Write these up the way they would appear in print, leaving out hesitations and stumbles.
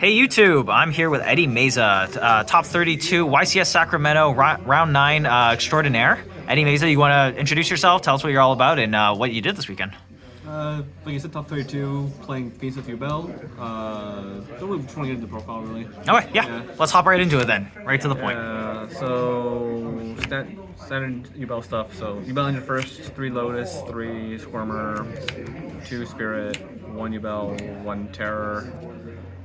Hey YouTube, I'm here with Eddie Meza, top 32 YCS Sacramento round 9 extraordinaire. Eddie Meza, you want to introduce yourself, tell us what you're all about and what you did this weekend? Like you said, top 32, playing Fiendsmith Yubel. Don't really just want to get into the profile, really. Okay, yeah, let's hop right into it then, right to the point. So, standard Yubel stuff. So, Yubel engine first, 3 Lotus, 3 Squirmer, 2 Spirit, 1 Yubel, 1 Terror.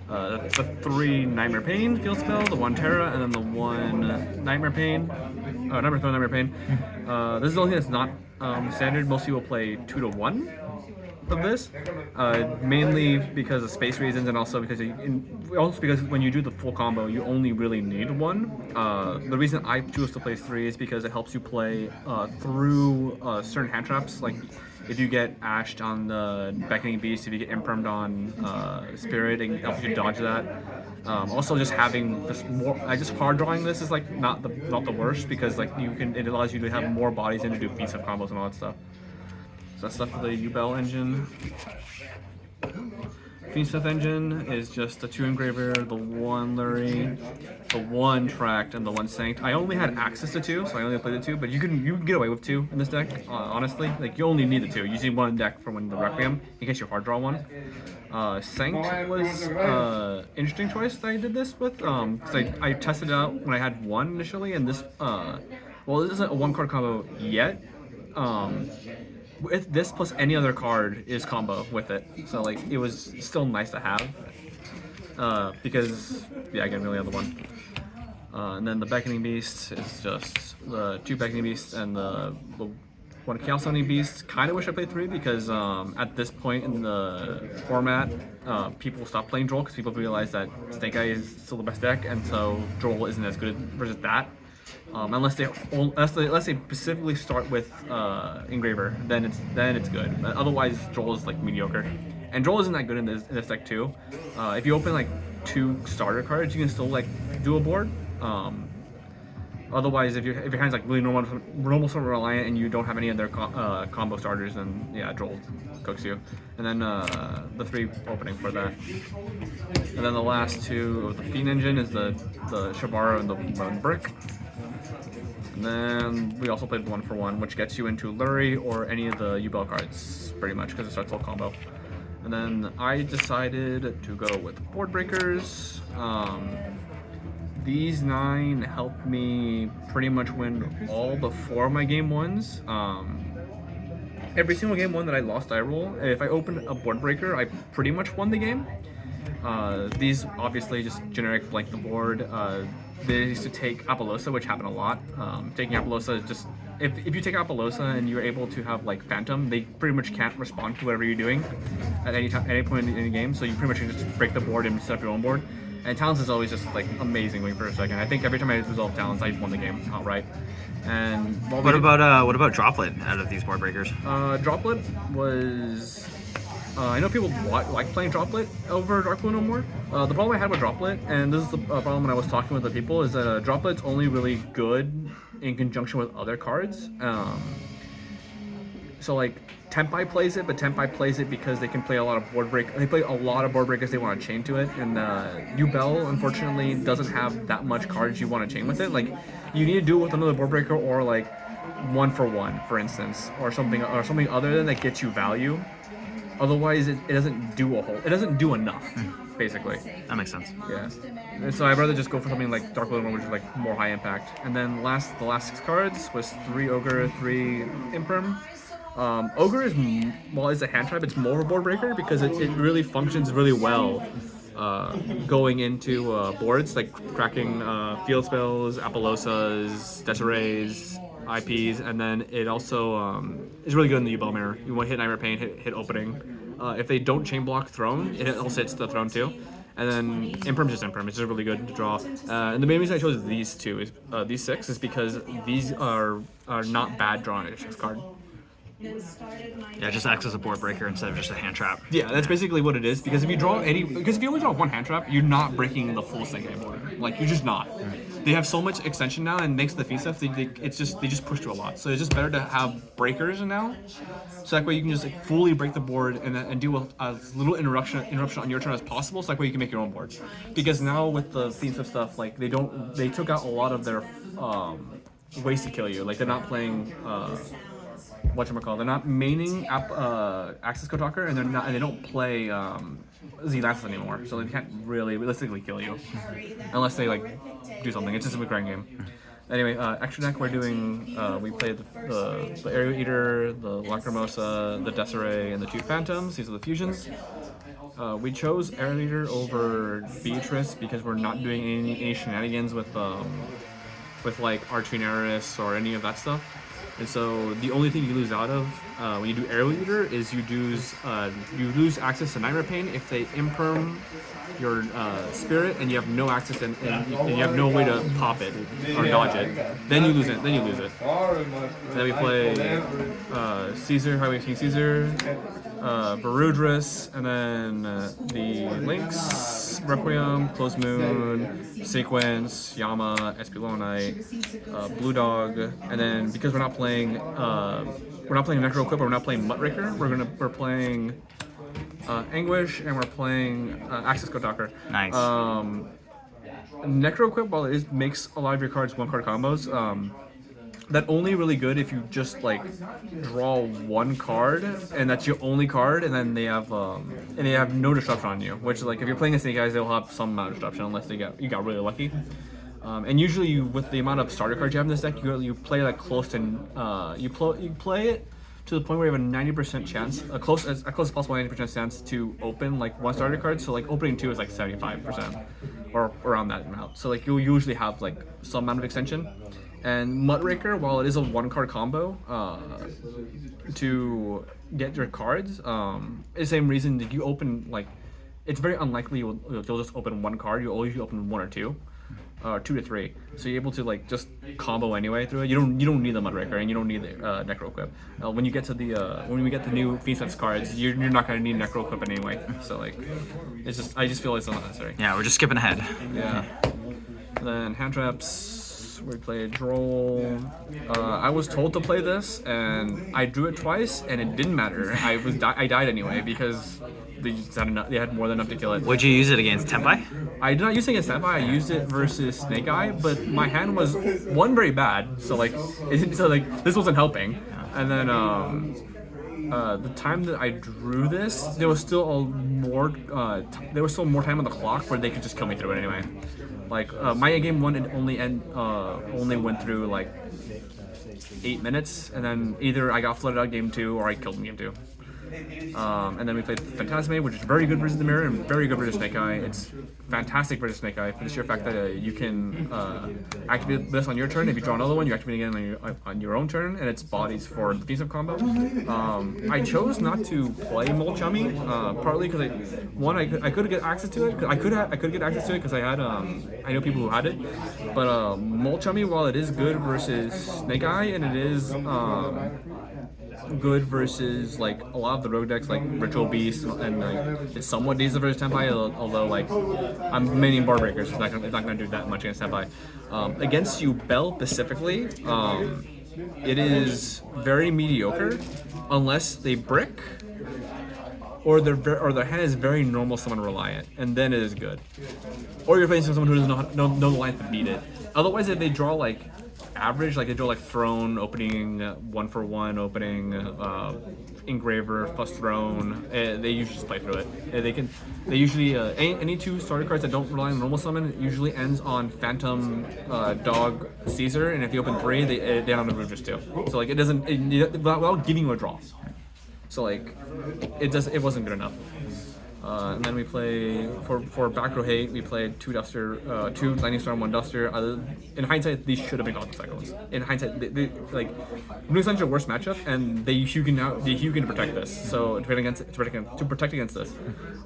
The 3 Nightmare Pain field spell, the 1 Terra, and then the 1 Nightmare Pain. Nightmare Pain. This is the only thing that's not standard. Most people play 2 to 1 of this, mainly because of space reasons, and also because when you do the full combo, you only really need 1. The reason I choose to play 3 is because it helps you play through certain hand traps, like if you get ashed on the Beckoning Beast, if you get impermed on Spirit, it helps you dodge that. Also, just having this more, just hard drawing this is like not the worst, because like it allows you to have more bodies and to do beats of combos and all that stuff. So that's stuff for the Yubel engine. Fiendsmith engine is just the 2 engraver, the 1 Lurie, the 1 tracked, and the 1 sanked. I only had access to 2, so I only played the 2, but you can get away with 2 in this deck, honestly. Like, you only need the 2. You need 1 deck for when the Requiem, in case you hard draw 1. Sanked was interesting choice that I did this with, because I tested it out when I had 1 initially, and this, well, this isn't a 1-card combo yet. With this plus any other card is combo with it, so like it was still nice to have, because yeah, again, we only have the 1. And then the Beckoning Beast is just the 2 Beckoning Beasts and the 1 Chaos Summoning Beast. Kind of wish I played 3, because at this point in the format, people stop playing Droll because people realize that Snake Eye is still the best deck, and so Droll isn't as good versus that. Unless they specifically start with Engraver, then it's good. But otherwise, Droll is like mediocre, and Droll isn't that good in this deck too. If you open like 2 starter cards, you can still like do a board. Otherwise, if your hand's like really normal sort of reliant, and you don't have any other combo starters, then yeah, Droll cooks you. And then the 3 opening for that. And then the last 2 of the Fiend engine is the Shabara and the Brick. And then we also played the 1-for-1, which gets you into Lurie or any of the Yubel cards, pretty much, because it starts full combo. And then I decided to go with Board Breakers. These 9 helped me pretty much win all but 4 of my game 1s. Every single game 1 that I lost die roll, if I opened a Board Breaker, I pretty much won the game. These obviously just generic blank the board. They used to take Apollosa, which happened a lot. Taking Apollosa is just, if you take Apollosa and you're able to have like Phantom, they pretty much can't respond to whatever you're doing at any point in the game. So you pretty much can just break the board and set up your own board. And Talons is always just like amazing when you first second. I think every time I resolve Talons, I won the game outright. And what about Droplet out of these board breakers? Droplet was. I know people like playing Droplet over Dark Blue no more. The problem I had with Droplet, and this is the problem when I was talking with the people, is that Droplet's only really good in conjunction with other cards. So like Tempai plays it, but Tempai plays it because they can play a lot of board break. They play a lot of board breakers they want to chain to it, and Yubel unfortunately doesn't have that much cards you want to chain with it. Like you need to do it with another board breaker, or like 1-for-1, for instance, or something other than that gets you value. Otherwise, it doesn't do it doesn't do enough, basically. That makes sense. Yeah. And so I'd rather just go for something like Dark Blue, which is like more high impact. And then the last 6 cards was 3 Ogre, 3 Imperm. Ogre is, well, it's a hand trap. It's more of a board breaker because it really functions really well going into boards, like cracking field spells, Apollosas, Desirays, IPs, and then it also is really good in the Yubel mirror. You want to hit Nightmare Pain, hit opening. If they don't chain block Throne, it also hits the Throne too. And then Imperm's just Imperm. It's just really good to draw. And the main reason I chose these 2 is these 6 is because these are not bad drawing a 6 card. Yeah, just acts as a board breaker instead of just a hand trap. Yeah, that's basically what it is. Because if you only draw one hand trap, you're not breaking the full Snake board. Like, you're just not. They have so much extension now, and thanks to the feed stuff, they just push through a lot. So it's just better to have breakers now, so that way you can just like fully break the board and do a little interruption on your turn as possible. So that way you can make your own board. Because now with the feed stuff, like they took out a lot of their ways to kill you. Like they're not playing. Whatchamacallit, they're not maining Access Code Talker, and they don't play Z-Lances anymore, so they can't really realistically kill you unless they like do something. It's just a recurring game. Anyway, extra deck we're doing. We played the Aerial Eater, the Lacrimosa, the Desiree, and the 2 Phantoms. These are the fusions. We chose Aerial Eater over Beatrice because we're not doing any shenanigans with like Archinaris or any of that stuff. And so the only thing you lose out of when you do Aerial Eater is you lose access to Nightmare Pain if they imperm your spirit and you have no access and you have no way to pop it or dodge it. Then you lose it. Then we play Caesar, Highway King Caesar, Barudris, and then the Lynx, Requiem, Closed Moon, Sequence, Yama, Espilonite, Blue Dog, and then because we're not playing Necro Equip, or we're not playing Muttbreaker, we're playing Anguish, and we're playing Access Code Talker. Nice. Necro Equip, while it makes a lot of your cards 1-card combos, that's only really good if you just like draw 1 card and that's your only card, and then they have no disruption on you. Which like if you're playing a Snake Eyes, they'll have some amount of disruption unless you got really lucky. And usually with the amount of starter cards you have in this deck, you play like close to you play it to the point where you have a 90% chance, as close as possible 90% chance to open like 1 starter card. So like opening 2 is like 75% or around that amount. So like you'll usually have like some amount of extension. And Muttbreaker, while it is a 1-card combo, to get your cards, the same reason that you open, like, it's very unlikely you'll just open 1 card. You'll always open 1 or 2, 2 to 3. So you're able to like just combo anyway through it. You don't need the Muttbreaker, and you don't need the Necro Equip. When you get to when we get the new Fiendsmith cards, you're not gonna need Necro Equip anyway. So like, I just feel it's not necessary. Yeah, we're just skipping ahead. Yeah. And then hand traps. We played Droll. I was told to play this, and I drew it twice, and it didn't matter. I died anyway because they just had enough. They had more than enough to kill it. Would you use it against Tenpai? I did not use it against Tenpai. I used it versus Snake Eye, but my hand was very bad. So like, this wasn't helping. And then the time that I drew this, there was still more time on the clock where they could just kill me through it anyway. Like my game 1 it only went through like 8 minutes, and then either I got flooded out game 2 or I killed in game 2. And then we played Fiendsmith, which is very good versus the Mirror and very good versus Snake Eye. It's fantastic versus Snake Eye for the sheer fact that you can activate this on your turn. If you draw another one, you activate it again on your own turn, and it's bodies for the defensive combo. I chose not to play Molchummy, partly because I could get access to it. I could get access to it because I had I know people who had it, but Molchummy, while it is good versus Snake Eye and it is good versus like a lot of the rogue decks like Ritual Beast, and like it's somewhat decent versus Tenpai, although like I'm maining Bar Breakers, so it's not gonna do that much against Tenpai. Against Yubel specifically, it is very mediocre unless they brick or their hand is very normal summon reliant, and then it is good. Or you're facing someone who doesn't know the line to beat it. Otherwise, if they draw like average, like they draw like Throne, opening 1-for-1, opening Engraver plus Throne, they usually just play through it. They usually any 2 starter cards that don't rely on normal summon usually ends on Phantom, Dog, Caesar, and if you open 3, they end on the Rudras too. So like without giving you a draw. So like it wasn't good enough. And then we play for back row hate. We played 2 Duster, 2 Lightning Storm, 1 Duster. In hindsight, these should have been Gotham Cyclones. In hindsight, they like Blue Sun's your worst matchup, and they Hugin to protect this. So to protect against this,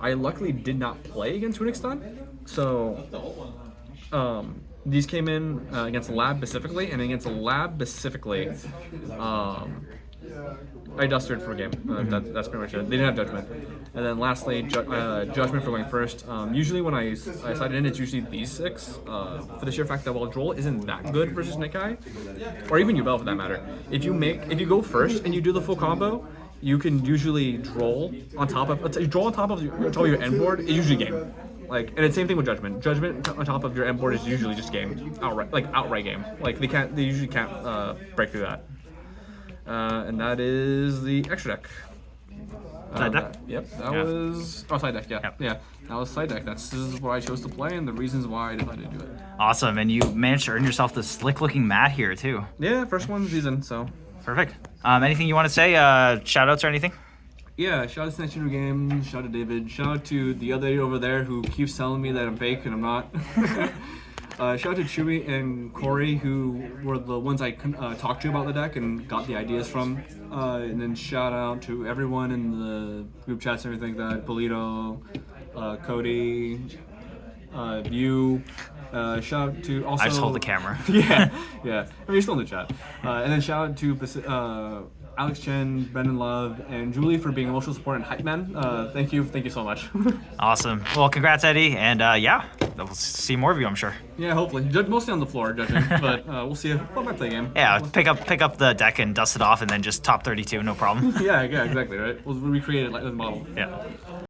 I luckily did not play against Runic Stun. So these came in against Lab specifically, and against Lab specifically, I dusted for a game. That's pretty much it. They didn't have Judgment. And then lastly, Judgment for going first. Usually when I slide it in, it's usually these 6. For the sheer fact that while Droll isn't that good versus Nikai, or even Yubel for that matter, if you go first and you do the full combo, you can usually Droll on top of your end board. It's usually game. Like, and it's same thing with Judgment. Judgment on top of your end board is usually just game, outright game. Like they usually can't break through that. And that is the extra deck. Side deck? That was side deck. Yeah, that was side deck. This is what I chose to play and the reasons why I decided to do it. Awesome, and you managed to earn yourself this slick-looking mat here too. Yeah, first one season, so. Perfect. Anything you want to say? Shout-outs or anything? Yeah, shout out to Snatcher Game, shout out to David, shout out to the other lady over there who keeps telling me that I'm fake and I'm not. Shout out to Chewy and Corey, who were the ones I talked to about the deck and got the ideas from. And then shout out to everyone in the group chats and everything like that. Polito, Cody, you. Shout out to also. I just hold the camera. yeah. I mean, you're still in the chat. And then shout out to Alex Chen, Brendan Love, and Julie for being emotional support and hype man. Thank you so much. Awesome. Well, congrats, Eddie, and yeah, we'll see more of you, I'm sure. Yeah, hopefully. Mostly on the floor, judging, but we'll see if I might play a game. Yeah, pick up the deck and dust it off, and then just top 32, no problem. yeah, exactly, right? We'll recreate it like the model. Yeah.